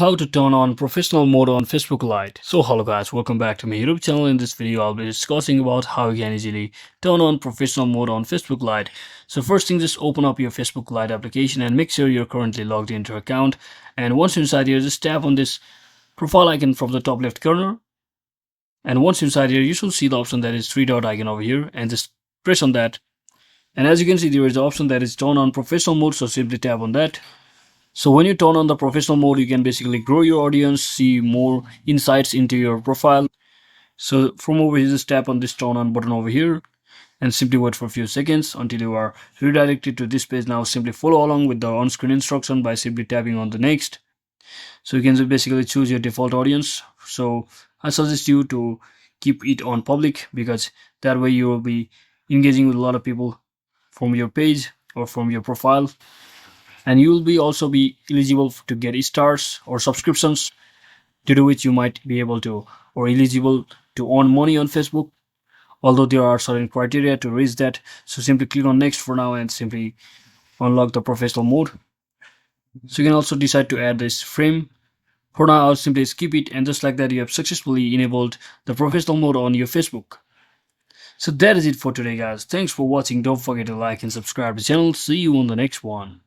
How to turn on professional mode on Facebook Lite. So hello guys, welcome back to my YouTube channel. In this video I'll be discussing about how you can easily turn on professional mode on Facebook Lite. So first thing, just open up your Facebook Lite application and make sure you're currently logged into your account. And once you're inside here, just tap on this profile icon from the top left corner. And once you're inside here, you should see the option that is three dot icon over here, and just press on that. And as you can see, there is the option that is turn on professional mode, so simply tap on that. So when you turn on the professional mode, you can basically grow your audience, see more insights into your profile. So from over here, just tap on this turn on button over here and simply wait for a few seconds until you are redirected to this page. Now simply follow along with the on-screen instruction by simply tapping on the next. So you can just basically choose your default audience. So I suggest you to keep it on public, because that way you will be engaging with a lot of people from your page or from your profile, and you will be also be eligible to get stars or subscriptions, due to which you might be able to or eligible to earn money on Facebook, although there are certain criteria to reach that. So simply click on next for now and simply unlock the professional mode. So you can also decide to add this frame. For now I'll simply skip it, and just like that you have successfully enabled the professional mode on your Facebook. So that is it for today guys. Thanks for watching. Don't forget to like and subscribe to the channel. See you on the next one.